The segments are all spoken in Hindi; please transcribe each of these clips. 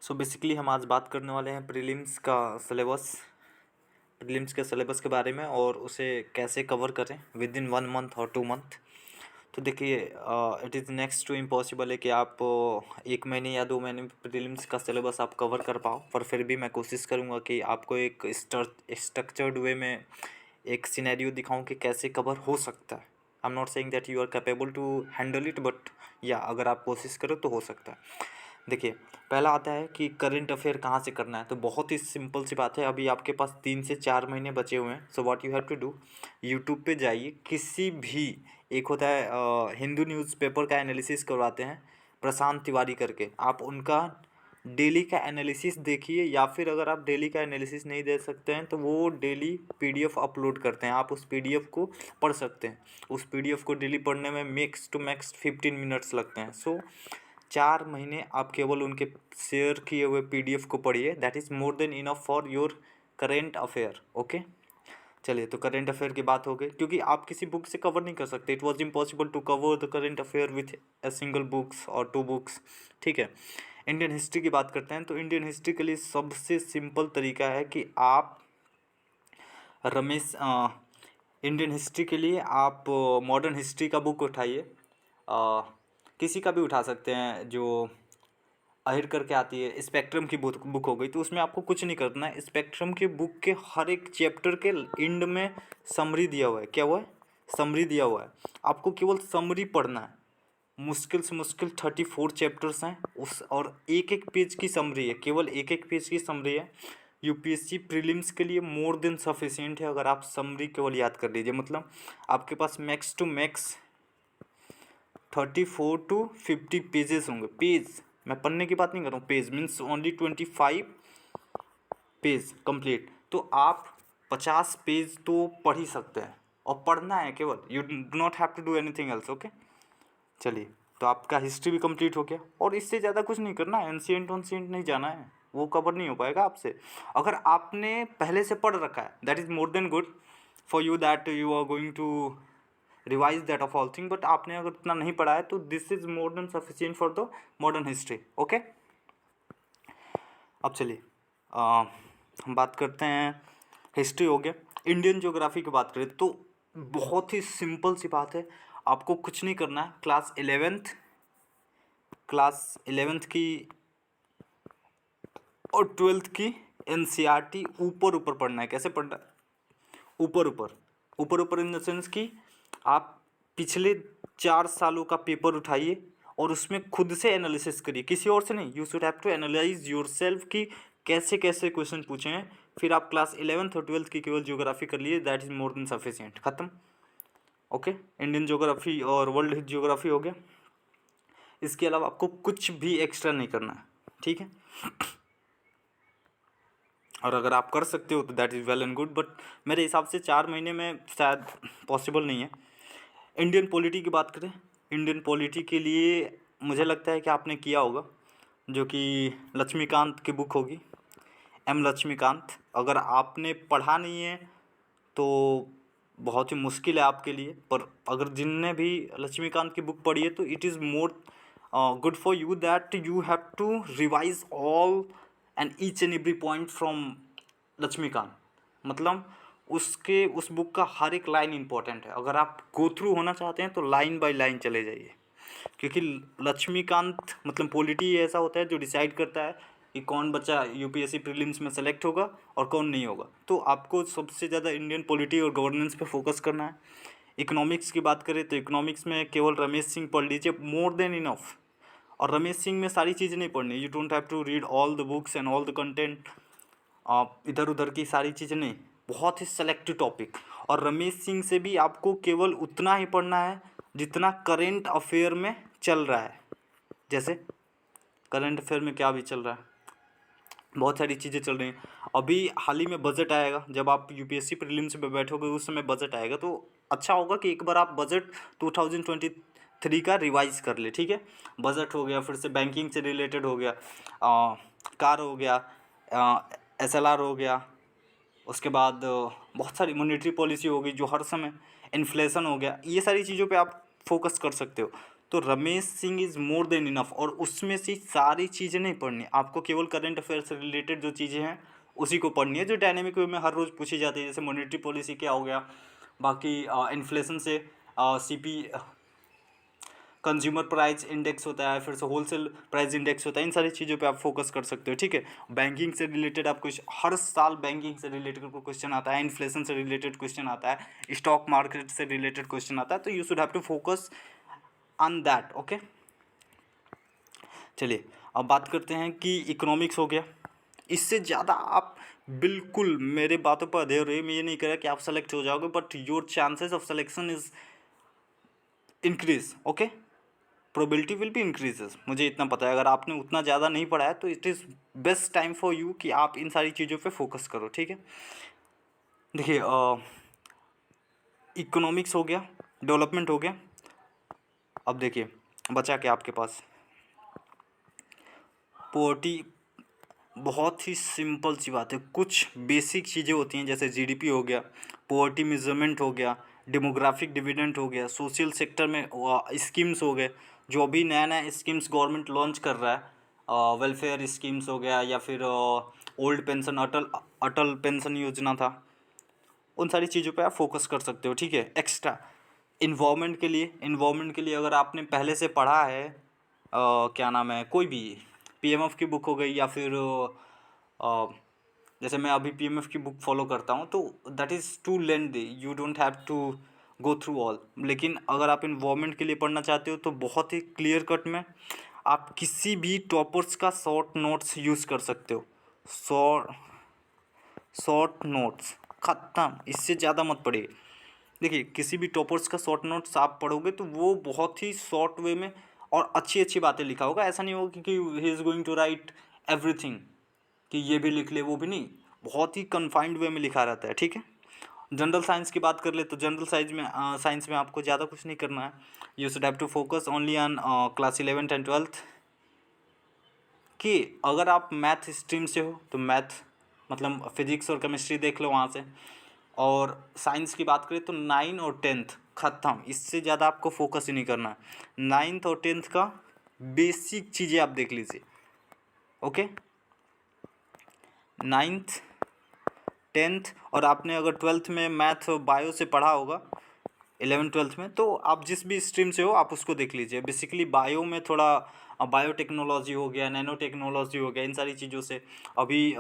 सो बेसिकली हम आज बात करने वाले हैं प्रीलिम्स के सिलेबस के बारे में और उसे कैसे कवर करें विद इन 1 मंथ और 2 मंथ। तो देखिए it is next to impossible है कि आप 1 महीने या 2 महीने में प्रीलिम्स का सिलेबस आप कवर कर पाओ, पर फिर भी मैं कोशिश करूँगा कि आपको एक स्ट्रक्चर्ड वे में एक सिनेरियो दिखाऊं कि कैसे कवर हो सकता है। I am not saying that you are capable to handle it, but या अगर आप कोशिश करो तो हो सकता है। देखिए, पहला आता है कि करंट अफेयर कहाँ से करना है। तो बहुत ही सिंपल सी बात है, अभी आपके पास 3 से 4 महीने बचे हुए हैं। So what you have to do, YouTube पे जाइए, किसी भी एक होता है हिंदू न्यूज़पेपर का एनालिसिस करवाते हैं प्रशांत तिवारी करके, आप उनका डेली का एनालिसिस देखिए, या फिर अगर आप डेली का एनालिसिस नहीं दे सकते हैं तो वो डेली पीडीएफ अपलोड करते हैं, आप उस पीडीएफ को पढ़ सकते हैं। उस पीडीएफ को डेली पढ़ने में मैक्स टू मैक्स 15 मिनट्स लगते हैं। सो 4 महीने आप केवल उनके शेयर किए हुए पीडीएफ को पढ़िए, that is more than enough for your current affair. Okay, चलिए, तो करेंट अफेयर की बात हो गई, क्योंकि आप किसी बुक से कवर नहीं कर सकते। It was impossible to cover the current affair with a single books और 2 बुक्स। ठीक है, इंडियन हिस्ट्री की बात करते हैं। तो इंडियन हिस्ट्री के लिए सबसे सिंपल तरीका है कि आप रमेश इंडियन हिस्ट्री के लिए आप मॉडर्न हिस्ट्री का बुक उठाइए, किसी का भी उठा सकते हैं, जो अहिर करके आती है, स्पेक्ट्रम की बुक हो गई। तो उसमें आपको कुछ नहीं करना है, स्पेक्ट्रम के बुक के हर एक चैप्टर के एंड में समरी दिया हुआ है। क्या हुआ है? समरी दिया हुआ है, आपको केवल समरी पढ़ना है। मुश्किल से मुश्किल 34 चैप्टर्स हैं उस, और एक एक पेज की समरी है, केवल एक एक पेज की समरी है। यूपीएससी प्रीलिम्स के लिए मोर देन सफिशिएंट है अगर आप समरी केवल याद कर लीजिए। मतलब आपके पास max to max 34 to 50 pages होंगे। पेज, मैं पढ़ने की बात नहीं कर रहा हूँ, page means only 25 page complete. तो आप 50 पेज तो पढ़ ही सकते हैं, और पढ़ना है केवल, you do not have to do anything else. Okay, चलिए, तो आपका हिस्ट्री भी कंप्लीट हो गया, और इससे ज़्यादा कुछ नहीं करना है। एंशिएंट वंशिएंट नहीं जाना है, वो कवर नहीं हो पाएगा आपसे। अगर आपने पहले से पढ़ रखा है, that is more than good for you, that you are going to revise that of all thing. But आपने अगर इतना नहीं पढ़ा है तो this is more than sufficient for the modern history. Okay, अब चलिए हम बात करते हैं, हिस्ट्री हो गया। इंडियन ज्योग्राफी की बात करें तो बहुत ही सिंपल सी बात है, आपको कुछ नहीं करना है। क्लास 11th की और 12th की एनसीईआरटी ऊपर ऊपर पढ़ना है। कैसे पढ़ना है? ऊपर ऊपर, ऊपर ऊपर इन द सेंस कि आप पिछले 4 सालों का पेपर उठाइए और उसमें खुद से एनालिसिस करिए, किसी और से नहीं। You should have to analyse your self कि कैसे कैसे क्वेश्चन पूछे हैं। फिर आप क्लास 11th और 12th की केवल ज्योग्राफी कर लिए, that is more than sufficient. खत्म। ओके, इंडियन ज्योग्राफी और वर्ल्ड ज्योग्राफी हो गया। इसके अलावा आपको कुछ भी एक्स्ट्रा नहीं करना है, ठीक है। और अगर आप कर सकते हो तो that is well and good, but मेरे हिसाब से 4 महीने में शायद पॉसिबल नहीं है। इंडियन पॉलिटी की बात करें, इंडियन पॉलिटी के लिए मुझे लगता है कि आपने किया होगा, जो कि लक्ष्मीकांत की बुक होगी, एम लक्ष्मीकांत। अगर आपने पढ़ा नहीं है तो बहुत ही मुश्किल है आपके लिए, पर अगर जिनने भी लक्ष्मीकांत की बुक पढ़ी है तो it is more good for you, that you have to revise all and each and every point from Laxmikanth. मतलब उस बुक का हर एक लाइन इंपॉर्टेंट है। अगर आप गो थ्रू होना चाहते हैं तो लाइन बाय लाइन चले जाइए, क्योंकि लक्ष्मीकांत मतलब पॉलिटी ऐसा होता है जो डिसाइड करता है कि कौन बच्चा यूपीएससी प्रीलिम्स में सेलेक्ट होगा और कौन नहीं होगा। तो आपको सबसे ज़्यादा इंडियन पॉलिटी और गवर्नेंस पे फोकस करना है। इकोनॉमिक्स की बात करें तो इकोनॉमिक्स में केवल रमेश सिंह पढ़ लीजिए, मोर देन इनफ। और रमेश सिंह में सारी चीज़ें नहीं पढ़नी, you don't have to read all the books and all the content, आप इधर उधर की सारी चीज़ें नहीं, बहुत ही सेलेक्टिव टॉपिक। और रमेश सिंह से भी आपको केवल उतना ही पढ़ना है जितना करेंट अफेयर में चल रहा है। जैसे करंट अफेयर में क्या भी चल रहा है, बहुत सारी चीज़ें चल रही हैं। अभी हाल ही में बजट आएगा, जब आप यूपीएससी प्रीलिम्स में बैठोगे उस समय बजट आएगा, तो अच्छा होगा कि एक बार आप बजट 2023 का रिवाइज कर ले, ठीक है। बजट हो गया, फिर से बैंकिंग से रिलेटेड हो गया, कार हो गया, एसएलआर हो गया, उसके बाद बहुत सारी मॉनेटरी पॉलिसी हो गई जो हर समय, इन्फ्लेशन हो गया, ये सारी चीज़ों पे आप फोकस कर सकते हो। तो Ramesh Singh is more than enough, और उसमें से सारी चीज़ें नहीं पढ़नी, आपको केवल करंट अफेयर से रिलेटेड जो चीज़ें हैं उसी को पढ़नी है, जो डायनेमिक वे में हर रोज़ पूछी जाती है, जैसे मॉनेटरी पॉलिसी क्या हो गया, बाकी इन्फ्लेशन से सीपी कंज्यूमर प्राइस इंडेक्स होता है, फिर से होलसेल प्राइस इंडेक्स होता है, इन सारी चीज़ों पे आप फोकस कर सकते हो, ठीक है। बैंकिंग से रिलेटेड आपको हर साल बैंकिंग से रिलेटेड क्वेश्चन आता है, इन्फ्लेशन से रिलेटेड क्वेश्चन आता है, स्टॉक मार्केट से रिलेटेड क्वेश्चन आता है, तो you should have to focus on that, okay. चलिए अब बात करते हैं कि इकोनॉमिक्स हो गया। इससे ज़्यादा आप बिल्कुल मेरे बातों पर अधेर रहिए, मैं ये नहीं कह रहा कि आप सेलेक्ट हो जाओगे, but your chances of selection is increase, okay, probability will be increases, मुझे इतना पता है। अगर आपने उतना ज़्यादा नहीं पढ़ा है तो it is best time for you कि आप इन सारी चीज़ों पे फोकस करो, ठीक है। देखिए इकोनॉमिक्स हो गया, डेवलपमेंट हो गया, अब देखिए बचा क्या आपके पास, पॉवर्टी। बहुत ही सिंपल सी बात है, कुछ बेसिक चीज़ें होती हैं जैसे जीडीपी हो गया, पॉवर्टी मेजरमेंट हो गया, डेमोग्राफिक डिविडेंड हो गया, सोशल सेक्टर में स्कीम्स हो गए, जो अभी नया नया स्कीम्स गवर्नमेंट लॉन्च कर रहा है, वेलफेयर स्कीम्स हो गया, या फिर old pension, Atal Atal pension योजना था, उन सारी चीज़ों पे आप फोकस कर सकते हो, ठीक है। एक्स्ट्रा इन्वायरमेंट के लिए अगर आपने पहले से पढ़ा है, क्या नाम है, कोई भी पीएमएफ की बुक हो गई, या फिर जैसे मैं अभी पीएमएफ की बुक फॉलो करता हूँ, तो that is too lengthy, you don't have to go through all. लेकिन अगर आप इन्वायरमेंट के लिए पढ़ना चाहते हो तो बहुत ही क्लियर कट में आप किसी भी टॉपर्स का शॉर्ट नोट्स यूज़ कर सकते हो, शॉर्ट नोट्स ख़त्म, इससे ज़्यादा मत पढ़िए। देखिए किसी भी टॉपर्स का शॉर्ट नोट्स आप पढ़ोगे तो वो बहुत ही शॉर्ट वे में और अच्छी अच्छी बातें लिखा होगा, ऐसा नहीं होगा कि he is going to write everything, कि ये भी लिख ले वो भी नहीं, बहुत ही कन्फाइंड वे में लिखा रहता है, ठीक है। जनरल साइंस की बात कर ले तो जनरल साइंस में आपको ज़्यादा कुछ नहीं करना है, you should have to focus only on class 11th and 12th, कि अगर आप मैथ स्ट्रीम से हो तो मैथ मतलब फिजिक्स और केमिस्ट्री देख लो वहाँ से, और साइंस की बात करें तो 9 और 10th ख़त्म, इससे ज़्यादा आपको फोकस ही नहीं करना है। 9th और 10th का बेसिक चीज़ें आप देख लीजिए, ओके। 9th 10th, और आपने अगर 12th में मैथ बायो से पढ़ा होगा 11 12th में, तो आप जिस भी स्ट्रीम से हो आप उसको देख लीजिए। बेसिकली बायो में थोड़ा बायोटेक्नोलॉजी हो गया, नैनो टेक्नोलॉजी हो गया, इन सारी चीज़ों से अभी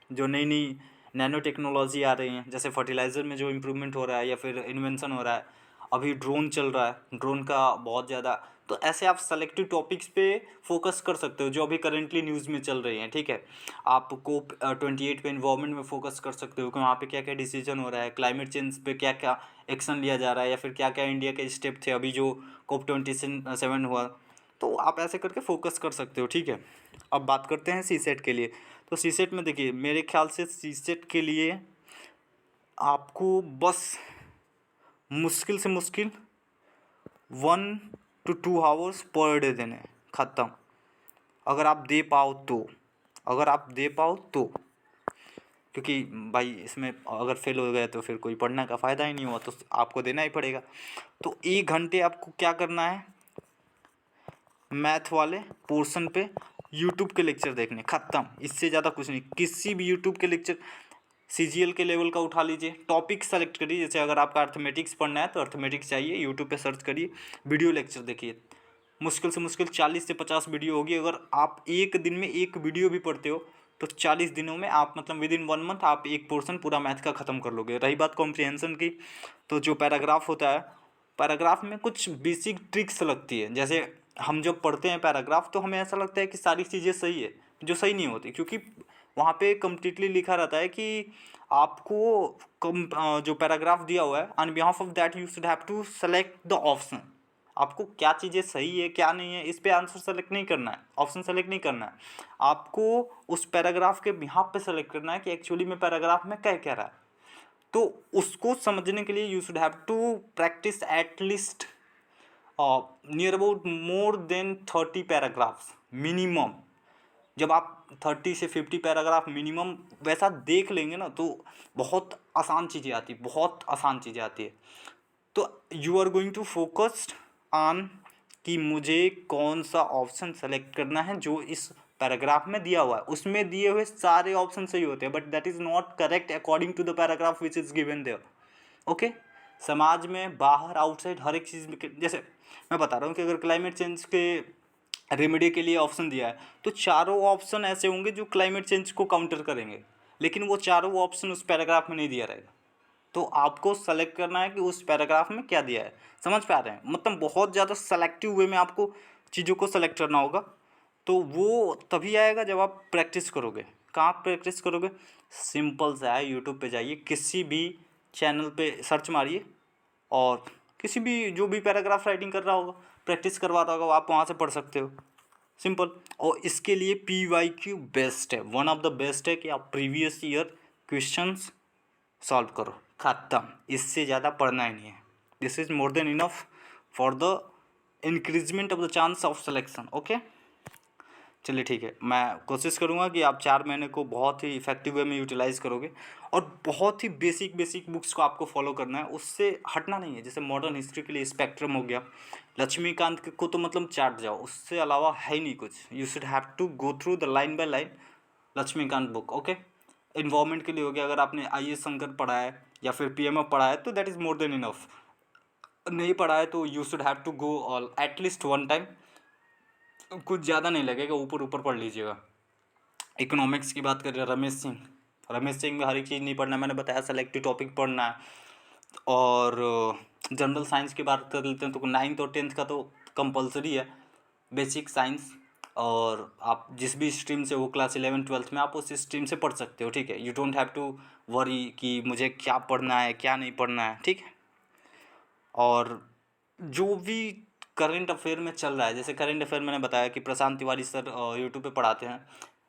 जो नई नई नैनो टेक्नोलॉजी आ रही हैं, जैसे फर्टिलाइज़र में जो इम्प्रूवमेंट हो रहा है या फिर इन्वेंशन हो रहा है, अभी ड्रोन चल रहा है, ड्रोन का बहुत ज़्यादा, तो ऐसे आप सेलेक्टिव टॉपिक्स पे फोकस कर सकते हो जो अभी करेंटली न्यूज़ में चल रही हैं, ठीक है। आप कोप 28 पे इन्वायरमेंट में फोकस कर सकते हो कि वहाँ पे क्या क्या डिसीजन हो रहा है, क्लाइमेट चेंज पे क्या क्या एक्शन लिया जा रहा है, या फिर क्या क्या इंडिया के स्टेप थे अभी जो कोप 27 हुआ, तो आप ऐसे करके फोकस कर सकते हो, ठीक है। अब बात करते हैं सी सेट के लिए। तो सी सेट में देखिए मेरे ख्याल से सी सेट के लिए आपको बस मुश्किल से मुश्किल 1 to 2 आवर्स पर डे देने, ख़त्म। अगर आप दे पाओ तो, अगर आप दे पाओ तो, क्योंकि भाई इसमें अगर फेल हो गए तो फिर कोई पढ़ने का फ़ायदा ही नहीं हुआ, तो आपको देना ही पड़ेगा। तो 1 घंटे आपको क्या करना है, मैथ वाले पोर्शन पे यूट्यूब के लेक्चर देखने, ख़त्म, इससे ज़्यादा कुछ नहीं। किसी भी यूट्यूब के लेक्चर सीजीएल के लेवल का उठा लीजिए, टॉपिक सेलेक्ट करिए, जैसे अगर आपका अर्थमेटिक्स पढ़ना है तो अर्थमेटिक्स चाहिए, यूट्यूब पे सर्च करिए, वीडियो लेक्चर देखिए, मुश्किल से मुश्किल 40 से 50 वीडियो होगी। अगर आप एक दिन में एक वीडियो भी पढ़ते हो तो 40 दिनों में आप मतलब विद इन 1 मंथ आप एक पोर्शन पूरा मैथ का ख़त्म कर लोगे। रही बात कॉम्प्रिहेंशन की, तो जो पैराग्राफ होता है, पैराग्राफ में कुछ बेसिक ट्रिक्स लगती है, जैसे हम जब पढ़ते हैं पैराग्राफ तो हमें ऐसा लगता है कि सारी चीज़ें सही है, जो सही नहीं होती, क्योंकि वहाँ पे कम्प्लीटली लिखा रहता है कि आपको जो पैराग्राफ दिया हुआ है, on behalf of that you should have to select the option, आपको क्या चीज़ें सही है क्या नहीं है इस पे आंसर सेलेक्ट नहीं करना है, ऑप्शन सेलेक्ट नहीं करना है, आपको उस पैराग्राफ के बिहाफ पे सेलेक्ट करना है कि एक्चुअली में पैराग्राफ में क्या कह रहा है। तो उसको समझने के लिए you should have to practise at least near about more than 30 paragraphs minimum. जब आप 30 से 50 पैराग्राफ मिनिमम वैसा देख लेंगे ना तो बहुत आसान चीज़ें आती है। तो you are going to focused on कि मुझे कौन सा ऑप्शन सेलेक्ट करना है जो इस पैराग्राफ में दिया हुआ है। उसमें दिए हुए सारे ऑप्शन सही होते हैं, but that is not correct according to the paragraph which is given there. Okay, समाज में बाहर आउटसाइड हर एक चीज़ में, जैसे मैं बता रहा हूँ कि अगर क्लाइमेट चेंज के रेमेडी के लिए ऑप्शन दिया है तो चारों ऑप्शन ऐसे होंगे जो क्लाइमेट चेंज को काउंटर करेंगे, लेकिन वो चारों ऑप्शन उस पैराग्राफ में नहीं दिया रहेगा। तो आपको सेलेक्ट करना है कि उस पैराग्राफ में क्या दिया है। समझ पा रहे हैं? मतलब बहुत ज़्यादा सेलेक्टिव वे में आपको चीज़ों को सेलेक्ट करना होगा। तो वो तभी आएगा जब आप प्रैक्टिस करोगे। कहाँ प्रैक्टिस करोगे? सिंपल सा है, यूट्यूब पे जाइए, किसी भी चैनल पे सर्च मारिए और किसी भी जो भी पैराग्राफ राइटिंग कर रहा होगा, प्रैक्टिस करवा रहा होगा, आप वहाँ से पढ़ सकते हो। सिंपल। और इसके लिए PYQ बेस्ट है, वन ऑफ द बेस्ट है कि आप प्रीवियस ईयर क्वेश्चंस सॉल्व करो, ख़त्म। इससे ज़्यादा पढ़ना ही नहीं है। This is more than enough for the increment of the chance of selection. Okay, चलिए ठीक है। मैं कोशिश करूँगा कि आप 4 महीने को बहुत ही इफेक्टिव वे में यूटिलाइज़ करोगे और बहुत ही बेसिक बुक्स को आपको फॉलो करना है, उससे हटना नहीं है। जैसे मॉडर्न हिस्ट्री के लिए स्पेक्ट्रम हो गया, लक्ष्मीकांत को तो मतलब चाट जाओ, उससे अलावा है ही नहीं कुछ। You should have to go through the line by line Laxmikant book. Okay, environment के लिए हो गया, अगर आपने IAS शंकर पढ़ा है या फिर PMF पढ़ा है तो that is more than enough. नहीं पढ़ा है तो you should have to go all at least one time, कुछ ज़्यादा नहीं लगेगा, ऊपर पढ़ लीजिएगा। इकोनॉमिक्स की बात करें, रमेश सिंह में हर एक चीज़ नहीं पढ़ना, मैंने बताया सेलेक्टिव टॉपिक पढ़ना है। और जनरल साइंस की बात कर लेते हैं तो 9th और 10th का तो कंपलसरी है, बेसिक साइंस। और आप जिस भी स्ट्रीम से हो, क्लास 11 12th में आप उस स्ट्रीम से पढ़ सकते हो, ठीक है। You don't have to worry कि मुझे क्या पढ़ना है क्या नहीं पढ़ना है, ठीक है। और जो भी करंट अफेयर में चल रहा है, जैसे करंट अफेयर मैंने बताया कि प्रशांत तिवारी सर यूट्यूब पे पढ़ाते हैं,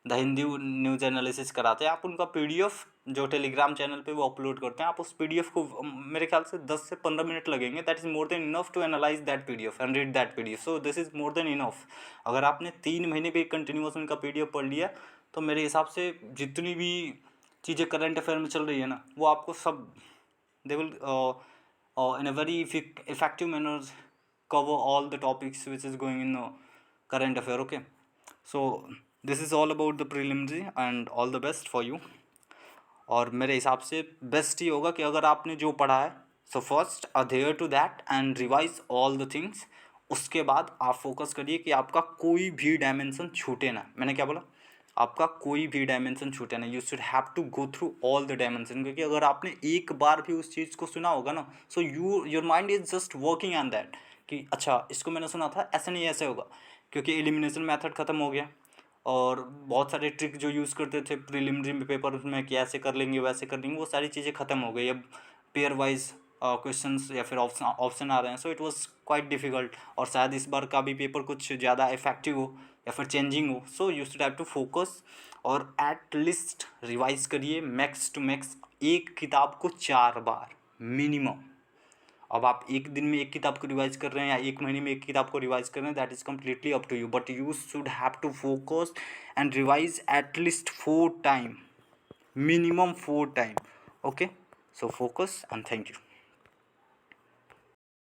द हिंदू न्यूज़ एनालिसिस कराते हैं। आप उनका PDF जो टेलीग्राम चैनल पे वो अपलोड करते हैं, आप उस PDF को मेरे ख्याल से 10 से 15 मिनट लगेंगे। That is more than enough to analyse that PDF and read that PDF। So this is more than enough. अगर आपने 3 महीने भी कंटिन्यूस उनका PDF पढ़ लिया तो मेरे हिसाब से जितनी भी चीज़ें करंट अफेयर में चल रही है ना, वो आपको सब they will in a very effective manner cover all the topics which is going in the current affair. Okay, so this is all about the preliminary and all the best for you. और मेरे हिसाब से बेस्ट ही होगा कि अगर आपने जो पढ़ा है, so first adhere to that and revise all the things. उसके बाद आप फोकस करिए कि आपका कोई भी डायमेंशन छूटे ना। मैंने क्या बोला? आपका कोई भी डायमेंशन छूटे ना। You should have to go through all the dimension, क्योंकि अगर आपने एक बार भी उस चीज़ को सुना होगा ना, so your mind is just working on that कि अच्छा इसको मैंने सुना था, ऐसे नहीं ऐसे होगा, क्योंकि एलिमिनेशन मेथड ख़त्म हो गया। और बहुत सारे ट्रिक जो यूज़ करते थे प्रीलिमिनरी पेपर में कि ऐसे कर लेंगे वैसे कर लेंगे, वो सारी चीज़ें ख़त्म हो गई। अब पेयर वाइज क्वेश्चंस या फिर ऑप्शन आ रहे हैं। So it was quite difficult, और शायद इस बार का भी पेपर कुछ ज़्यादा इफेक्टिव हो या फिर चेंजिंग हो। So you should have to focus और एट लिस्ट रिवाइज करिए मैक्स टू मैक्स एक किताब को 4 बार मिनिमम। अब आप एक दिन में एक किताब को रिवाइज कर रहे हैं या एक महीने में एक किताब को रिवाइज कर रहे हैं, that is completely up to you, but you should have to focus and revise at least 4 time, minimum 4 time. Okay, so focus and thank you.